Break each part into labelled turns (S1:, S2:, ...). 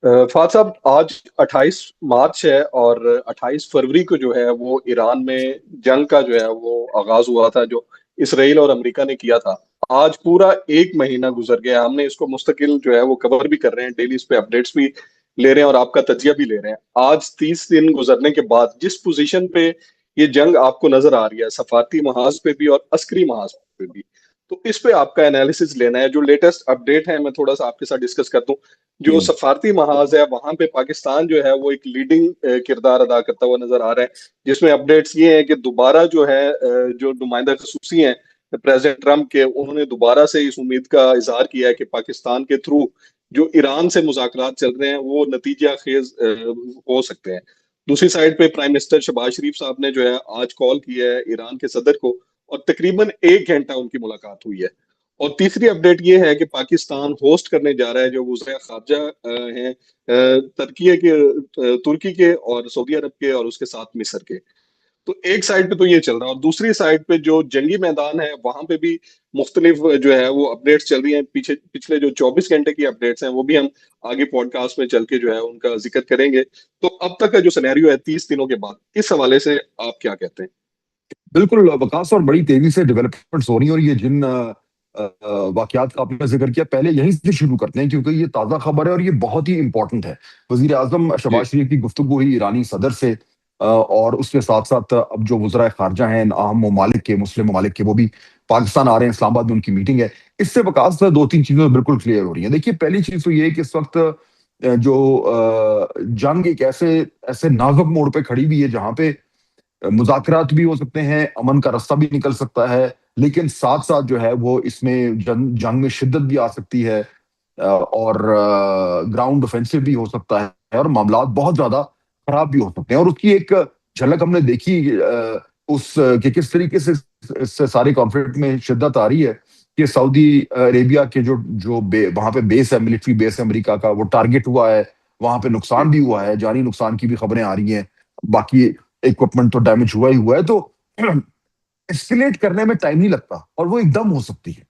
S1: فہد صاحب، آج 28 مارچ ہے اور 28 فروری کو جو ہے وہ ایران میں جنگ کا جو ہے وہ آغاز ہوا تھا، جو اسرائیل اور امریکہ نے کیا تھا۔ آج پورا ایک مہینہ گزر گیا، ہم نے اس کو مستقل جو ہے وہ کور بھی کر رہے ہیں، ڈیلی اس پہ اپڈیٹس بھی لے رہے ہیں اور آپ کا تجزیہ بھی لے رہے ہیں۔ آج 30 دن گزرنے کے بعد جس پوزیشن پہ یہ جنگ آپ کو نظر آ رہی ہے، سفارتی محاذ پہ بھی اور عسکری محاذ پہ بھی، تو اس پہ آپ کا انالیسس لینا ہے۔ جو لیٹسٹ اپڈیٹ ہے میں تھوڑا سا آپ کے ساتھ ڈسکس کر دوں۔ جو
S2: ہوں،
S1: سفارتی محاذ ہے وہاں پہ پاکستان جو ہے وہ ایک لیڈنگ کردار ادا کرتا ہوا نظر آ رہا ہے، جس میں اپڈیٹس یہ ہیں کہ دوبارہ جو ہے جو نمائندہ خصوصی ہیں پریزیڈنٹ ٹرمپ کے، انہوں نے دوبارہ سے اس امید کا اظہار کیا ہے کہ پاکستان کے تھرو جو ایران سے مذاکرات چل رہے ہیں وہ نتیجہ خیز ہو سکتے ہیں۔ دوسری سائڈ پہ پرائم منسٹر شہباز شریف صاحب نے جو ہے آج کال کیا ہے ایران کے صدر کو، اور تقریباً 1 گھنٹہ ان کی ملاقات ہوئی ہے۔ اور تیسری اپڈیٹ یہ ہے کہ پاکستان ہوسٹ کرنے جا رہا ہے جو وزراء خارجہ ہیں ترکی کے اور سعودی عرب کے اور اس کے ساتھ مصر کے۔ تو ایک سائڈ پہ تو یہ چل رہا ہے، اور دوسری سائڈ پہ جو جنگی میدان ہے وہاں پہ بھی مختلف جو ہے وہ اپڈیٹس چل رہی ہیں۔ پچھلے جو 24 گھنٹے کی اپڈیٹس ہیں وہ بھی ہم آگے پوڈ کاسٹ میں چل کے جو ہے ان کا ذکر کریں گے۔ تو اب تک کا جو سینیریو ہے 30 دنوں کے بعد، اس حوالے سے آپ کیا کہتے ہیں؟
S2: بالکل وکاس، اور بڑی تیزی سے ڈیولپمنٹس ہو رہی ہیں، اور یہ جن واقعات کا آپ نے ذکر کیا پہلے یہیں سے شروع کرتے ہیں کیونکہ یہ تازہ خبر ہے اور یہ بہت ہی امپورٹنٹ ہے۔ وزیر اعظم
S1: جی
S2: شہباز شریف کی گفتگو ہوئی ایرانی صدر سے، اور اس کے ساتھ ساتھ اب جو وزرائے خارجہ ہیں اہم ممالک کے، مسلم ممالک کے، وہ بھی پاکستان آ رہے ہیں، اسلام آباد میں ان کی میٹنگ ہے۔ اس سے وکاس دو تین چیزیں بالکل کلیئر ہو رہی ہیں۔ دیکھیے، پہلی چیز تو یہ ہے کہ اس وقت جو جنگ ایک ایسے نازک موڑ پہ کھڑی بھی ہے جہاں پہ مذاکرات بھی ہو سکتے ہیں، امن کا رستہ بھی نکل سکتا ہے، لیکن ساتھ ساتھ جو ہے وہ اس میں جنگ میں شدت بھی آ سکتی ہے، اور گراؤنڈ اوفینسو بھی ہو سکتا ہے، اور معاملات بہت زیادہ خراب بھی ہو سکتے ہیں۔ اور اس کی ایک جھلک ہم نے دیکھی اس کہ کس طریقے سے اس سے سارے کانفلکٹ میں شدت آ رہی ہے کہ سعودی عربیہ کے جو وہاں پہ بیس ہے، ملٹری بیس ہے امریکہ کا، وہ ٹارگٹ ہوا ہے، وہاں پہ
S1: جی
S2: نقصان بھی ہوا ہے، جانی نقصان کی بھی خبریں آ رہی ہیں، باقی اکوپمنٹ تو ڈیمیج ہوا ہی ہوا ہے۔ تو اسکلیٹ کرنے میں ٹائم نہیں لگتا اور وہ ایک دم ہو سکتی ہے۔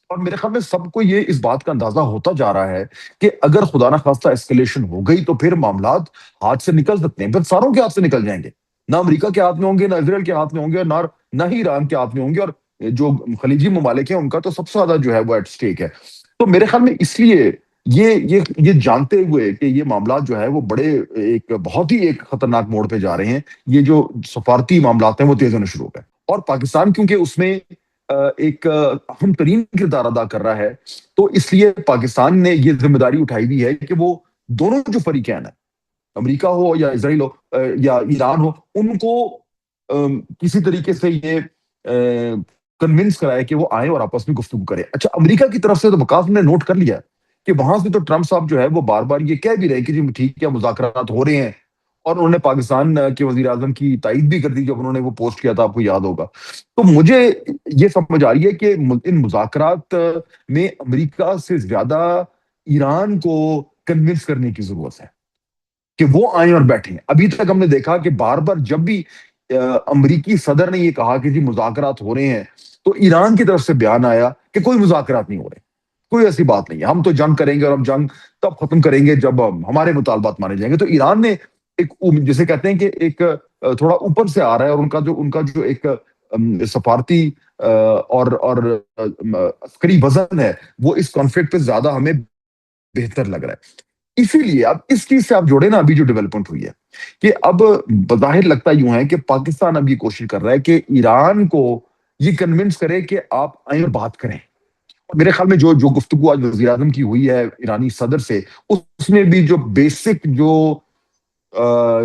S2: اور میرے خیال میں سب کو یہ اس بات کا اندازہ ہوتا جا رہا ہے کہ اگر خدا نہ خواستہ اسکلیشن ہو گئی تو پھر معاملات ہاتھ سے نکل سکتے ہیں، پھر ساروں کے ہاتھ سے نکل جائیں گے۔ نہ امریکہ کے ہاتھ میں ہوں گے، نہ اسرائیل کے ہاتھ میں ہوں گے، نہ ہی ایران کے ہاتھ میں ہوں گے، اور جو خلیجی ممالک ہیں ان کا تو سب سے زیادہ جو ہے وہ ایٹ سٹیک ہے۔ تو میرے خیال میں اس لیے یہ جانتے ہوئے کہ یہ معاملات جو ہے وہ بہت ہی ایک خطرناک موڑ پہ جا رہے ہیں، یہ جو سفارتی معاملات ہیں وہ تیز ہونے شروع ہو گئے، اور پاکستان کیونکہ اس میں ایک اہم ترین کردار ادا کر رہا ہے، تو اس لیے پاکستان نے یہ ذمہ داری اٹھائی ہوئی ہے کہ وہ دونوں جو فریقین ہیں، امریکہ ہو یا اسرائیل ہو یا ایران ہو، ان کو کسی طریقے سے یہ کنونس کرائے کہ وہ آئیں اور آپس میں گفتگو کریں۔ اچھا، امریکہ کی طرف سے تو وکاس نے نوٹ کر لیا کہ وہاں سے تو ٹرمپ صاحب جو ہے وہ بار بار یہ کہہ بھی رہے کہ جی ٹھیک ہے، مذاکرات ہو رہے ہیں، اور انہوں نے پاکستان کے وزیر اعظم کی تائید بھی کر دی جب انہوں نے وہ پوسٹ کیا تھا، آپ کو یاد ہوگا۔ تو مجھے یہ سمجھ آ رہی ہے کہ ان مذاکرات میں امریکہ سے زیادہ ایران کو کنونس کرنے کی ضرورت ہے کہ وہ آئیں اور بیٹھیں۔ ابھی تک ہم نے دیکھا کہ بار بار جب بھی امریکی صدر نے یہ کہا کہ جی مذاکرات ہو رہے ہیں، تو ایران کی طرف سے بیان آیا کہ کوئی مذاکرات نہیں ہو رہے، کوئی ایسی بات نہیں ہے، ہم تو جنگ کریں گے، اور ہم جنگ تب ختم کریں گے جب ہمارے مطالبات مانے جائیں گے۔ تو ایران نے ایک جسے کہتے ہیں کہ ایک تھوڑا اوپر سے آ رہا ہے، اور ان کا جو ایک سفارتی اور عسکری وزن ہے، وہ اس کانفلکٹ پہ زیادہ ہمیں بہتر لگ رہا ہے۔ اسی لیے اب اس چیز سے آپ جوڑے نا، ابھی جو ڈیولپمنٹ ہوئی ہے کہ اب بظاہر لگتا یوں ہے کہ پاکستان اب یہ کوشش کر رہا ہے کہ ایران کو یہ کنونس کرے کہ آپ آئیں اور بات کریں۔ میرے خیال میں جو گفتگو آج وزیر اعظم کی ہوئی ہے ایرانی صدر سے، اس میں بھی جو بیسک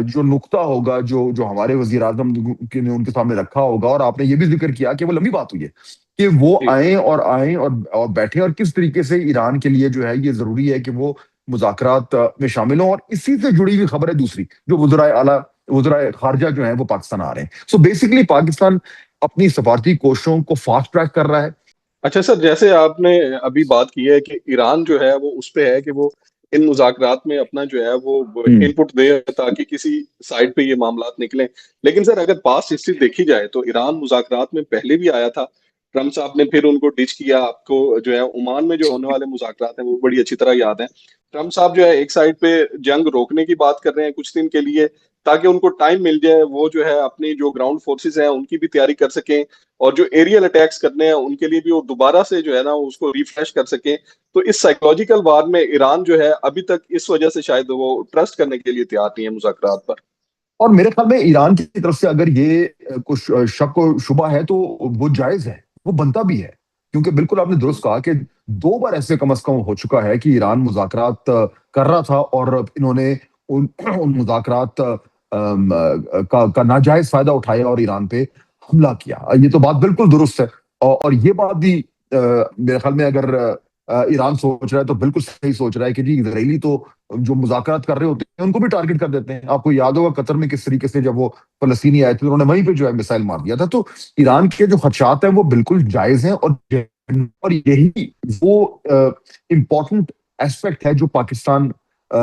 S2: جو نقطہ ہوگا، جو ہمارے وزیر اعظم نے ان کے سامنے رکھا ہوگا، اور آپ نے یہ بھی ذکر کیا کہ وہ لمبی بات ہوئی ہے کہ وہ
S1: جی
S2: آئیں اور بیٹھیں، اور کس طریقے سے ایران کے لیے جو ہے یہ ضروری ہے کہ وہ مذاکرات میں شامل ہوں۔ اور اسی سے جڑی ہوئی خبر ہے دوسری، جو وزرائے خارجہ جو ہیں وہ پاکستان آ رہے ہیں۔ سو بیسکلی پاکستان اپنی سفارتی کوششوں کو فاسٹ ٹریک کر رہا ہے۔
S1: اچھا سر، جیسے آپ نے ابھی بات کی ہے کہ ایران جو ہے وہ اس پہ ہے کہ وہ ان مذاکرات میں اپنا جو ہے وہ
S2: ہوں،
S1: ان پٹ دے تاکہ کسی سائڈ پہ یہ معاملات نکلیں، لیکن سر اگر پاسٹ ہسٹری دیکھی جائے تو ایران مذاکرات میں پہلے بھی آیا تھا، ٹرمپ صاحب نے پھر ان کو ڈچ کیا۔ آپ کو جو ہے عمان میں جو ہونے والے مذاکرات ہیں وہ بڑی اچھی طرح یاد ہیں، ٹرمپ صاحب جو ہے ایک سائڈ پہ جنگ روکنے کی بات کر رہے ہیں کچھ دن کے لیے تاکہ ان کو ٹائم مل جائے، وہ جو ہے اپنی جو گراؤنڈ فورسز ہیں ان کی بھی تیاری کر سکیں، اور جو ایریل اٹیکس کرنے ہیں ان کے لیے بھی وہ دوبارہ سے جو ہے نا اس کو ریفریش کر سکیں. تو اس سائیکولوجیکل وار میں ایران جو ہے ابھی تک اس وجہ سے شاید وہ ٹرسٹ کرنے کے لیے تیار نہیں ہے مذاکرات پر.
S2: اور میرے خیال میں ایران کی طرف سے اگر یہ کچھ شک و شبہ ہے تو وہ جائز ہے، وہ بنتا بھی ہے، کیونکہ بالکل آپ نے درست کہا کہ 2 بار ایسے کم از کم ہو چکا ہے کہ ایران مذاکرات کر رہا تھا اور انہوں نے ان مذاکرات کا ناجائز فائدہ اٹھایا اور ایران پہ حملہ کیا. یہ تو بات بالکل درست ہے، اور یہ بات بھی میرے خیال میں اگر ایران سوچ رہا ہے تو بالکل صحیح سوچ رہا ہے کہ جی اسرائیلی تو جو مذاکرات کر رہے ہوتے ہیں ان کو بھی ٹارگٹ کر دیتے ہیں. آپ کو یاد ہوگا قطر میں کس طریقے سے جب وہ فلسطینی آئے تھے انہوں نے وہیں پہ جو ہے میسائل مار دیا تھا. تو ایران کے جو خدشات ہیں وہ بالکل جائز ہیں، اور یہی وہ امپورٹنٹ ایسپیکٹ ہے جو پاکستان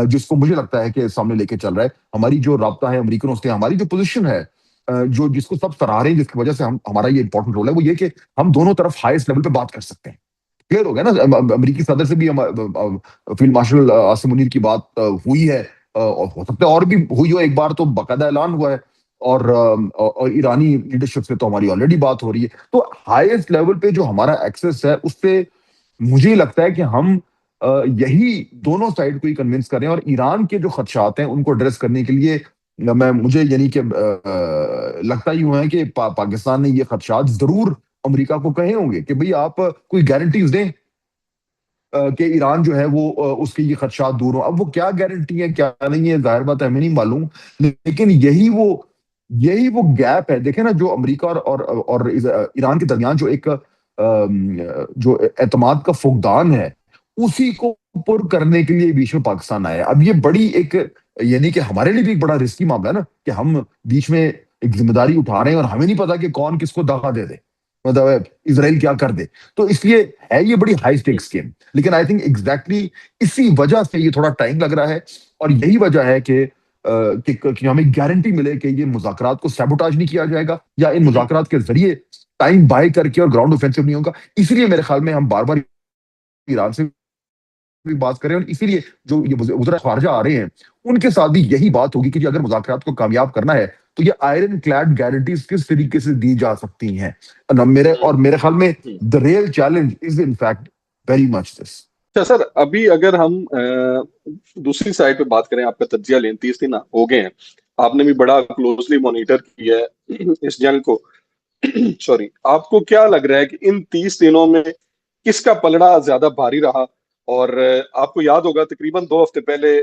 S2: جس کو مجھے لگتا ہے کہ سامنے لے کے چل رہا ہے. ہماری جو رابطہ ہے امریکنوں سے، ہماری جو پوزیشن ہے جو جس کو سب سراہ رہے ہیں، جس کی وجہ سے ہمارا یہ امپورٹنٹ رول ہے، وہ یہ کہ ہم دونوں طرف ہائیسٹ لیول پہ بات کر سکتے ہیں. کلیئر ہو گیا نا، امریکی صدر سے بھی فیلڈ مارشل عاصم منیر کی بات ہوئی ہے، اور ہو سکتا ہے اور بھی ہوئی ہو، ایک بار تو باقاعدہ اعلان ہوا ہے، اور ایرانی لیڈرشپ سے تو ہماری آلریڈی بات ہو رہی ہے. تو ہائیسٹ لیول پہ جو ہمارا ایکسس ہے اس پہ مجھے لگتا ہے کہ ہم یہی دونوں سائڈ کو ہی کنونس کریں، اور ایران کے جو خدشات ہیں ان کو ایڈریس کرنے کے لیے مجھے یعنی کہ لگتا ہی ہوا ہے کہ پاکستان نے یہ خدشات ضرور امریکہ کو کہے ہوں گے کہ بھئی آپ کوئی گارنٹیز دیں کہ ایران جو ہے وہ اس کے یہ خدشات دور ہوں. اب وہ کیا گارنٹی ہے کیا نہیں ہے ظاہر بات ہے ہمیں نہیں معلوم، لیکن یہی وہ گیپ ہے. دیکھیں نا، جو امریکہ اور ایران کے درمیان جو ایک جو اعتماد کا فقدان ہے، اسی کو پر کرنے کے لیے بیچ میں پاکستان آیا ہے. اب یہ بڑی ایک یعنی کہ ہمارے لیے بھی ایک بڑا رسکی معاملہ ہے نا کہ ہم بیچ میں ایک ذمہ داری اٹھا رہے ہیں اور ہمیں نہیں پتا کہ کون کس کو دغا دے دے، مطلب اسرائیل کیا کر دے. تو اس لیے ہے یہ بڑی ہائی سٹیکس گیم، لیکن آئی تھنک ایگزیکٹلی اسی وجہ سے یہ تھوڑا ٹائم لگ رہا ہے، اور یہی وجہ ہے کہ ہمیں گارنٹی ملے کہ یہ مذاکرات کو سیبوٹاج نہیں کیا جائے گا، یا ان مذاکرات کے ذریعے ٹائم بائی کر کے اور گراؤنڈ اوفینسو نہیں ہوگا. اسی لیے میرے خیال میں ہم بار بار ایران سے بھی بات کریں، اور اسی لیے جو یہ وزراء خارجہ آ رہے ہیں ان کے ساتھ بھی یہی بات ہوگی کہ جی اگر مذاکرات کو کامیاب کرنا ہے تو یہ آئرن کلیڈ گارنٹیز کس طریقے سے دی جا سکتی ہیں. میرے خیال میں the real challenge is in fact very much this.
S1: اچھا سر، ابھی اگر ہم دوسری سائڈ پہ بات کریں، آپ کا تجزیہ لیں، 30 دن ہو گئے ہیں، آپ نے بھی بڑا کلوزلی مانیٹر کیا ہے اس جنگ کو. سوری، آپ کو کیا لگ رہا ہے کہ ان 30 دنوں میں کس کا پلڑا زیادہ بھاری رہا؟ اور آپ کو یاد ہوگا تقریباً 2 ہفتے پہلے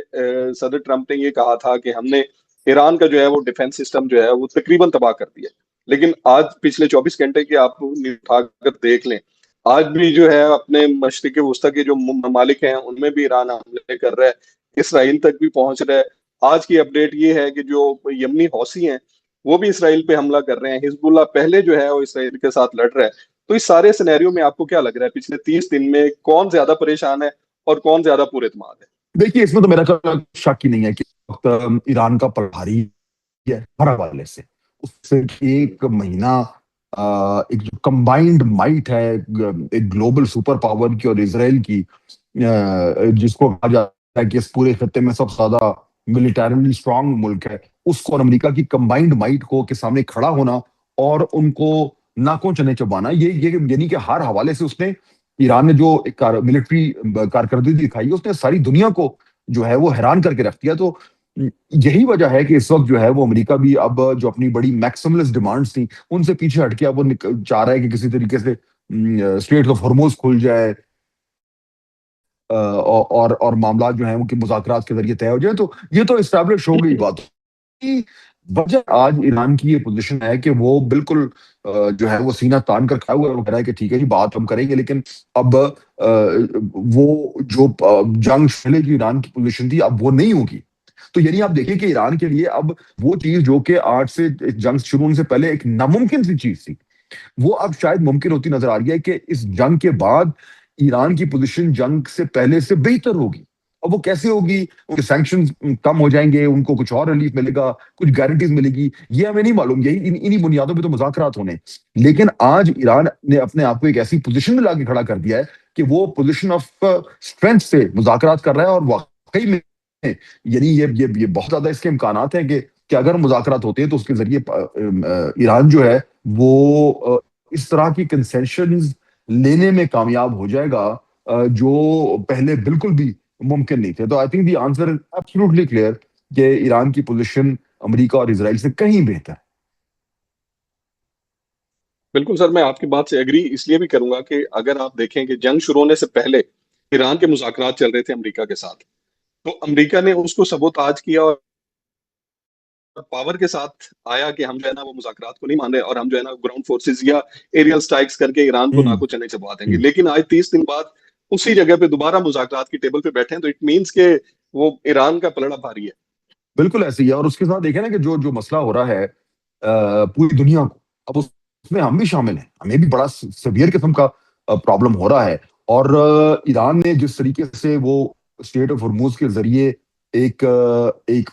S1: صدر ٹرمپ نے یہ کہا تھا کہ ہم نے ایران کا جو ہے وہ ڈیفنس سسٹم جو ہے وہ تقریباً تباہ کر دیا. لیکن آج پچھلے 24 گھنٹے کی آپ اٹھا کر دیکھ لیں، آج بھی جو ہے اپنے مشرق وسطی کے جو ممالک ہیں ان میں بھی ایران حملے کر رہا ہے، اسرائیل تک بھی پہنچ رہا ہے. آج کی اپڈیٹ یہ ہے کہ جو یمنی حوثی ہیں وہ بھی اسرائیل پہ حملہ کر رہے ہیں، حزب اللہ پہلے جو ہے وہ اسرائیل کے ساتھ لڑ رہا ہے. تو اس سارے سینیریو میں آپ کو کیا لگ رہا ہے پچھلے 30 دن میں کون زیادہ پریشان ہے اور کون زیادہ پور اعتماد ہے؟
S2: دیکھیے، اس میں تو میرا شک ہی نہیں ہے کہ وقت ایران کا پلڑا ہے ہر حوالے سے. اس سے ایک مہینہ ایک جو کمبائنڈ مائٹ ہے ایک گلوبل سپر پاور کی اور اسرائیل کی، جس کو کہا جاتا ہے کہ اس پورے خطے میں سب سے زیادہ ملیٹریلی اسٹرانگ ملک ہے، اس کو اور امریکہ کی کمبائنڈ مائٹ کو کے سامنے کھڑا ہونا اور ان کو ناکوں چنے چبانا، یہ یعنی کہ ہر حوالے سے اس نے ایران نے جو ایک ملٹری کارکردگی دکھائی ہے اس نے ساری دنیا کو جو ہے وہ حیران کر کے رکھ دیا. تو یہی وجہ ہے کہ اس وقت جو ہے وہ امریکہ بھی اب جو اپنی بڑی میکسملس ڈیمانڈز تھیں ان سے پیچھے ہٹ کے اب وہ چاہ رہا ہے کہ کسی طریقے سے اسٹریٹ آف ہرموز کھل جائے اور معاملات جو ہیں وہ کہ مذاکرات کے ذریعے طے ہو جائے. تو یہ تو اسٹیبلش ہو گئی بات. وجہ آج ایران کی یہ پوزیشن ہے کہ وہ بالکل جو ہے وہ سینہ تان کر کھڑا ہوا ہے، وہ کہہ رہا ہے کہ ٹھیک ہے جی بات ہم کریں گے، لیکن اب وہ جو جنگ پہلے کی ایران کی پوزیشن تھی اب وہ نہیں ہوگی. تو یعنی آپ دیکھیں کہ ایران کے لیے اب وہ چیز جو کہ آج سے جنگ شروع ہونے سے پہلے ایک ناممکن سی چیز تھی، وہ اب شاید ممکن ہوتی نظر آ رہی ہے کہ اس جنگ کے بعد ایران کی پوزیشن جنگ سے پہلے سے بہتر ہوگی. اب وہ کیسے ہوگی؟ ان کے سینکشنز کم ہو جائیں گے، ان کو کچھ اور ریلیف ملے گا، کچھ گارنٹیز ملے گی، یہ ہمیں نہیں معلوم. یہی انہی بنیادوں پہ تو مذاکرات ہونے. لیکن آج ایران نے اپنے آپ کو ایک ایسی پوزیشن میں لا کے کھڑا کر دیا ہے کہ وہ پوزیشن آف اسٹرینتھ سے مذاکرات کر رہا ہے، اور واقعی میں یعنی یہ بہت زیادہ اس کے امکانات ہیں کہ اگر مذاکرات ہوتے ہیں تو اس کے ذریعے ایران جو ہے وہ اس طرح کی کنسیشنز لینے میں کامیاب ہو جائے گا جو پہلے بالکل بھی ممکن نہیں تھے. تو I think the answer is absolutely clear کہ ایران کی پوزیشن امریکہ اور اسرائیل سے کہیں بہتر ہے.
S1: بالکل سر، میں آپ کی بات سے ایگری اس لیے بھی کروں گا کہ اگر آپ دیکھیں کہ جنگ شروع ہونے سے پہلے ایران کے مذاکرات چل رہے تھے امریکہ کے ساتھ، تو امریکہ نے اس کو سبوتاج کیا اور پاور کے ساتھ آیا کہ ہم جو ہے نا وہ مذاکرات کو نہیں مان رہے اور ہم جو ہے نا گراؤنڈ فورسز یا ایریل سٹرائکس کر کے ایران کو
S2: ہوں
S1: ناکو چنے چبوا دیں گے.
S2: ہوں
S1: لیکن آج 30 دن بعد اسی جگہ پہ دوبارہ مذاکرات کی ٹیبل پہ بیٹھے ہیں، تو اٹ مینس کہ وہ ایران کا پلڑا بھاری ہے.
S2: بالکل ایسے ہی ہے. اور اس کے ساتھ دیکھیں نا کہ جو مسئلہ ہو رہا ہے پوری دنیا کو، اب اس میں ہم بھی شامل ہیں، ہمیں بھی بڑا سیویئر قسم کا پرابلم ہو رہا ہے. اور ایران نے جس طریقے سے وہ اسٹریٹ آف ہرموز کے ذریعے ایک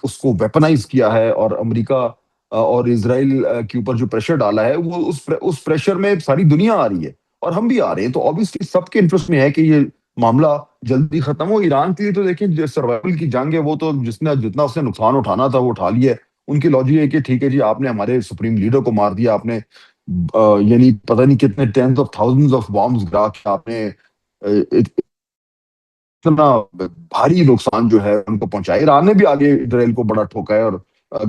S2: اس کو ویپنائز کیا ہے اور امریکہ اور اسرائیل کے اوپر جو پریشر ڈالا ہے، وہ اس پریشر میں ساری دنیا آ رہی ہے اور ہم بھی آ رہے ہیں. تو obviously سب کے انٹرسٹ میں ہے کہ یہ معاملہ جلدی ختم ہو. ایران کے لیے تو دیکھیں جو سروائیول کی جنگ ہے وہ تو جتنا اس نے نقصان اٹھانا تھا وہ اٹھا لیا ہے. ان کی لاجک ہے کہ ٹھیک ہے جی، آپ نے ہمارے سپریم لیڈر کو مار دیا، آپ نے یعنی پتہ نہیں کتنے tens of thousands of bombs گرا کے آپ نے اتنا بھاری نقصان جو ہے ان کو پہنچایا. ایران نے بھی آگے اسرائیل کو بڑا ٹھوکا ہے اور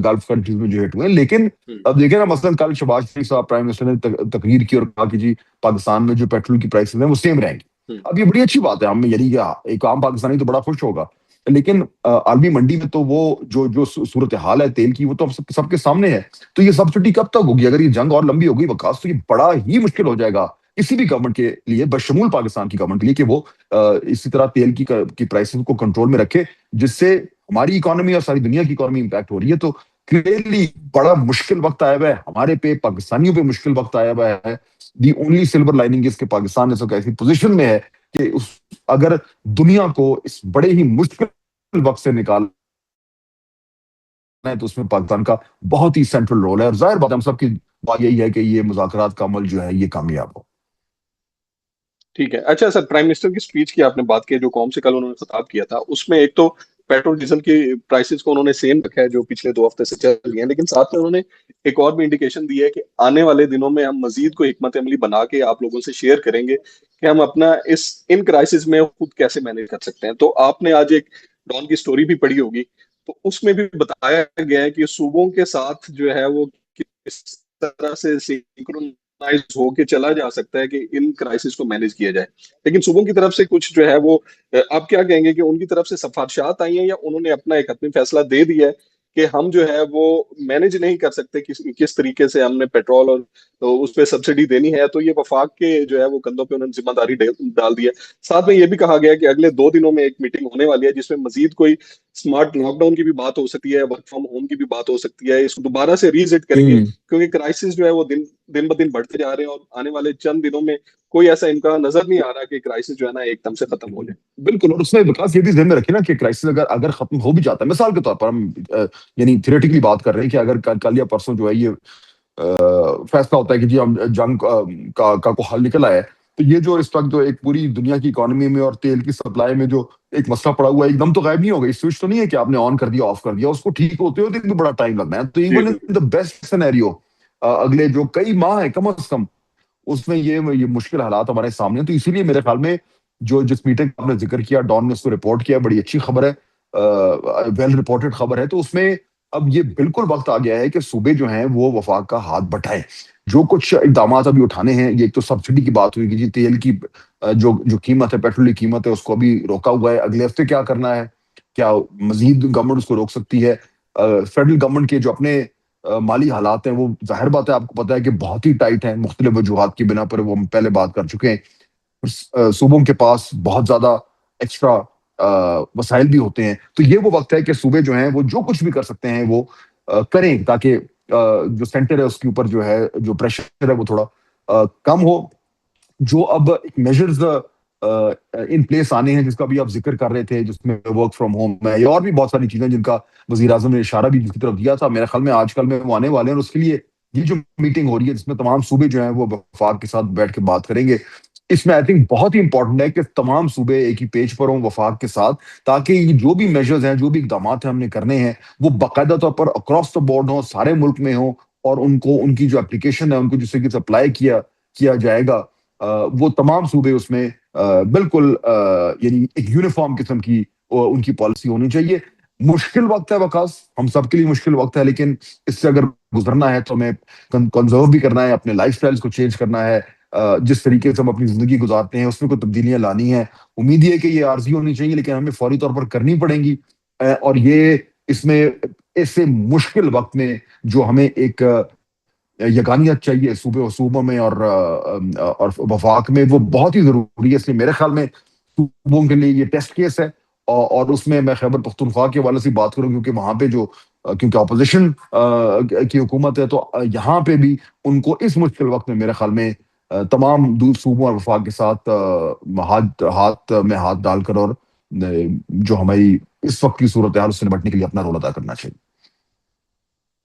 S2: گلف کنٹریز میں جو ہٹ ہوئے ہیں. لیکن اب دیکھیں نا، مثلاً کل شہباز شریف صاحب پرائم منسٹر نے تقریر کی اور کہا کہ جی پاکستان میں جو پیٹرول کی پرائسز ہیں وہ سیم رہیں گی. اب یہ بڑی اچھی بات ہے، ہم یعنی ایک عام پاکستانی تو بڑا خوش ہوگا. لیکن عالمی منڈی میں تو وہ جو صورتحال ہے تیل کی، وہ تو سب کے سامنے ہے. تو یہ سبسڈی کب تک ہوگی؟ اگر یہ جنگ اور لمبی ہوگی وقاص، تو یہ بڑا ہی مشکل ہو جائے گا کسی بھی گورنمنٹ کے لیے، بشمول پاکستان کی گورنمنٹ کے لیے، کہ وہ اسی طرح تیل کی پرائسز کو کنٹرول میں رکھے، جس سے ہماری اکانومی اور ساری دنیا کی اکانومی امپیکٹ ہو رہی ہے. تو کلیئرلی بڑا مشکل وقت آیا ہوا ہے ہمارے پہ، پاکستانیوں پہ مشکل وقت آیا ہوا ہے. دی اونلی سلور لائننگ اس کے پاکستان اس وقت ایسی پوزیشن میں ہے کہ اگر دنیا کو اس بڑے ہی مشکل وقت سے نکالنا ہے تو اس میں پاکستان کا بہت ہی سینٹرل رول ہے. اور ظاہر بات ہم سب کی بات یہی ہے کہ یہ مذاکرات کا عمل جو ہے یہ کامیاب ہو.
S1: ٹھیک ہے. اچھا سر، پرائم منسٹر کی سپیچ کی آپ نے بات کی جو قوم سے کل انہوں نے خطاب کیا تھا، اس میں ایک تو پیٹرول ڈیزل کی پرائسز کو انہوں نے سیم رکھا ہے جو پچھلے 2 ہفتے سے چل رہی ہیں، لیکن ساتھ میں انہوں نے ایک اور بھی انڈیکیشن دی ہے کہ آنے والے دنوں میں ہم مزید کوئی حکمت عملی بنا کے آپ لوگوں سے شیئر کریں گے کہ ہم اپنا ان کرائسس میں خود کیسے مینیج کر سکتے ہیں. تو آپ نے آج ایک ڈان کی سٹوری بھی پڑھی ہوگی، تو اس میں بھی بتایا گیا ہے کہ صوبوں کے ساتھ جو ہے وہ کس طرح سے سینکرونائز ہو کے چلا جا سکتا ہے کہ ان کرائسس کو مینیج کیا جائے. لیکن صوبوں کی طرف سے کچھ جو ہے وہ آپ کیا کہیں گے کہ ان کی طرف سے سفارشات آئی ہیں یا انہوں نے اپنا ایک حتمی فیصلہ دے دیا ہے کہ ہم جو ہے وہ مینیج نہیں کر سکتے کس طریقے سے ہم نے پیٹرول اور اس پہ سبسڈی دینی ہے؟ تو یہ وفاق کے جو ہے وہ کندھوں پہ انہوں نے ذمہ داری ڈال دی ہے. ساتھ میں یہ بھی کہا گیا کہ اگلے 2 دنوں میں ایک میٹنگ ہونے والی ہے جس میں مزید کوئی سمارٹ لاک ڈاؤن کی بھی بات ہو سکتی ہے، ورک فرام ہوم کی بھی بات ہو سکتی ہے. اس کو دوبارہ سے ریوزٹ کریں گے کیونکہ کرائسس جو ہے وہ دن بدن بڑھتے جا رہے ہیں اور آنے والے چند دنوں میں کوئی ایسا امکان نظر نہیں آ رہا کہ کرائسس جو ہے نا ایک دم سے ختم ہو جائے.
S2: بالکل. اور اس میں وکاس یہ بھی ذہن میں رکھے نا کہ کرائسس اگر ختم ہو بھی جاتا ہے، مثال کے طور پر ہم یعنی تھیوریٹیکلی بات کر رہے ہیں کہ اگر کل یا پرسوں جو ہے یہ فیصلہ ہوتا ہے کہ جی ہم جنگ کا کوئی حل نکل آیا ہے، تو یہ جو اس وقت جو ایک پوری دنیا کی اکانومی میں اور تیل کی سپلائی میں جو ایک مسئلہ پڑا ہوا ہے، ایک دم تو غائب نہیں ہوگا. اس سوئچ تو نہیں ہے کہ آپ نے آن کر دیا آف کر دیا، اس کو ٹھیک ہوتے ہوتے بھی بڑا ٹائم لگنا ہے. تو
S1: جی
S2: even in the best scenario اگلے جو کئی ماہ ہیں کم از کم، اس میں یہ مشکل حالات ہمارے سامنے ہیں. تو اسی لیے میرے خیال میں جس میٹنگ کا آپ نے ذکر کیا، ڈان نے اس کو رپورٹ کیا، بڑی اچھی خبر ہے، ویل رپورٹڈ خبر ہے. تو اس میں اب یہ بالکل وقت آ گیا ہے کہ صوبے جو ہیں وہ وفاق کا ہاتھ بٹھائیں. جو کچھ اقدامات ابھی اٹھانے ہیں، یہ ایک تو سبسڈی کی بات ہوئی کہ جی تیل کی جو قیمت ہے، پیٹرول کی قیمت ہے، اس کو ابھی روکا ہوا ہے. اگلے ہفتے کیا کرنا ہے؟ کیا مزید گورنمنٹ اس کو روک سکتی ہے؟ فیڈرل گورنمنٹ کے جو اپنے مالی حالات ہیں وہ ظاہر بات ہے آپ کو پتا ہے کہ بہت ہی ٹائٹ ہیں، مختلف وجوہات کی بنا پر، وہ ہم پہلے بات کر چکے ہیں. صوبوں کے پاس بہت زیادہ ایکسٹرا وسائل بھی ہوتے ہیں. تو یہ وہ وقت ہے کہ صوبے جو ہیں وہ جو کچھ بھی کر سکتے ہیں وہ کریں، تاکہ جو سینٹر ہے اس کے اوپر جو ہے جو پریشر ہے وہ تھوڑا کم ہو. جو اب ایک میجرز ان پلیس آنے ہیں جس کا بھی آپ ذکر کر رہے تھے، جس میں ورک فرام ہوم ہے یا اور بھی بہت ساری چیزیں جن کا وزیر اعظم نے اشارہ بھی جس کی طرف دیا تھا، میرے خیال میں آج کل میں وہ آنے والے ہیں. اور اس کے لیے یہ جو میٹنگ ہو رہی ہے جس میں تمام صوبے جو ہیں وہ وفاق کے ساتھ بیٹھ کے بات کریں گے، اس میں آئی تھنک بہت ہی امپورٹنٹ ہے کہ تمام صوبے ایک ہی پیج پر ہوں وفاق کے ساتھ، تاکہ یہ جو بھی میجرز ہیں، جو بھی اقدامات ہیں ہم نے کرنے ہیں، وہ باقاعدہ طور پر اکراس دا بورڈ ہوں، سارے ملک میں ہوں، اور ان کو ان کی جو اپلیکیشن ہے، ان کو جس سے کہ سپلائی کیا جائے گا، وہ تمام صوبے اس میں بالکل یعنی ایک یونیفارم قسم کی ان کی پالیسی ہونی چاہیے۔ مشکل وقت ہے وکاس، ہم سب کے لیے مشکل وقت ہے، لیکن اس سے اگر گزرنا ہے تو ہمیں کنزرو بھی کرنا ہے، اپنے لائف سٹائلز کو چینج کرنا ہے، جس طریقے سے ہم اپنی زندگی گزارتے ہیں اس میں کوئی تبدیلیاں لانی ہیں۔ امید یہ ہے کہ یہ عارضی ہونی چاہیے، لیکن ہمیں فوری طور پر کرنی پڑیں گی، اور یہ اس میں ایسے مشکل وقت میں جو ہمیں ایک یگانیت چاہیے صوبوں میں اور وفاق میں، وہ بہت ہی ضروری ہے۔ اس لیے میرے خیال میں صوبوں کے لیے یہ ٹیسٹ کیس ہے، اور اس میں خیبر پختونخوا کے حوالے سے بات کروں، کیونکہ وہاں پہ کیونکہ اپوزیشن کی حکومت ہے، تو یہاں پہ بھی ان کو اس مشکل وقت میں میرے خیال میں تمام صوبوں اور وفاق کے ساتھ ہاتھ میں ہاتھ ڈال کر، اور جو ہماری اس وقت کی صورتحال اس سے نمٹنے کے لیے اپنا رول ادا کرنا چاہیے۔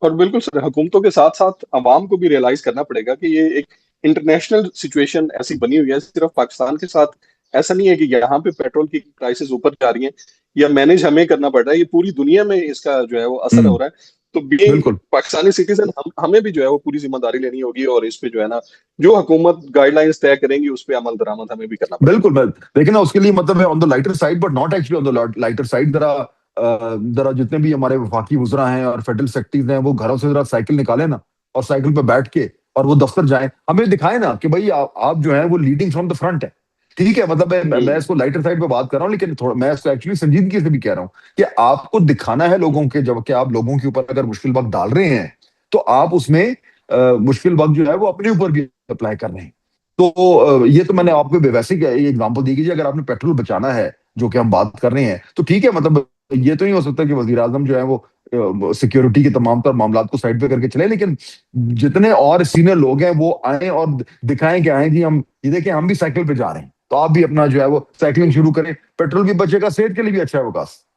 S1: اور بالکل سر، حکومتوں کے ساتھ ساتھ عوام کو بھی ریئلائز کرنا پڑے گا کہ یہ ایک انٹرنیشنل سچویشن ایسی بنی ہوئی ہے، صرف پاکستان کے ساتھ ایسا نہیں ہے کہ یہاں پہ پیٹرول کی پرائسز اوپر جا رہی ہیں یا مینج ہمیں کرنا پڑ رہا ہے، یہ پوری دنیا میں اس کا جو ہے وہ اثر ہو رہا ہے۔ تو بینگ
S2: بالکل
S1: پاکستانی سٹیزن ہمیں بھی جو ہے وہ پوری ذمہ داری لینی ہوگی، اور اس پہ جو ہے نا جو حکومت گائیڈ لائنس طے کریں گی اس پہ عمل درآمد ہمیں بھی کرنا پڑے گا۔
S2: بالکل لیکن اس کے لیے مطلب ہے on the lighter side, but not actually on the lighter side. ذرا جتنے بھی ہمارے وفاقی وزراء ہیں اور فیڈرل سیکرٹریز ہیں، وہ گھروں سے ذرا سائیکل نکالیں نا، اور سائیکل پہ بیٹھ کے اور وہ دفتر جائیں، ہمیں دکھائیں نا کہ بھائی آپ جو ہیں وہ لیڈنگ فرام دا فرنٹ ہے۔ ٹھیک ہے، مطلب میں اس کو لائٹر سائڈ پہ بات کر رہا ہوں، لیکن میں اس کو ایکچولی سنجیدگی سے بھی کہہ رہا ہوں کہ آپ کو دکھانا ہے لوگوں کے، جب کہ آپ لوگوں کے اوپر اگر مشکل وقت ڈال رہے ہیں تو آپ اس میں مشکل وقت جو ہے وہ اپنے اوپر بھی اپلائی کر رہے ہیں۔ تو یہ تو میں نے آپ کو ویسے یہ ایگزامپل دی کہ اگر آپ نے پیٹرول بچانا ہے، جو کہ ہم بات کر رہے ہیں، تو ٹھیک ہے، مطلب یہ تو نہیں ہو سکتا کہ وزیر اعظم جو ہے وہ سیکیورٹی کے تمام تر معاملات کو سائڈ پہ کر کے چلے، لیکن جتنے اور سینئر لوگ ہیں وہ آئیں اور دکھائیں کہ آئیں جی، ہم یہ دیکھیں ہم بھی سائیکل پہ جا رہے ہیں، تو آپ بھی اپنا جو ہے وہ سائیکلنگ شروع کریں، پیٹرول بھی بچے گا، صحت کے لیے بھی اچھا ہے وکاس۔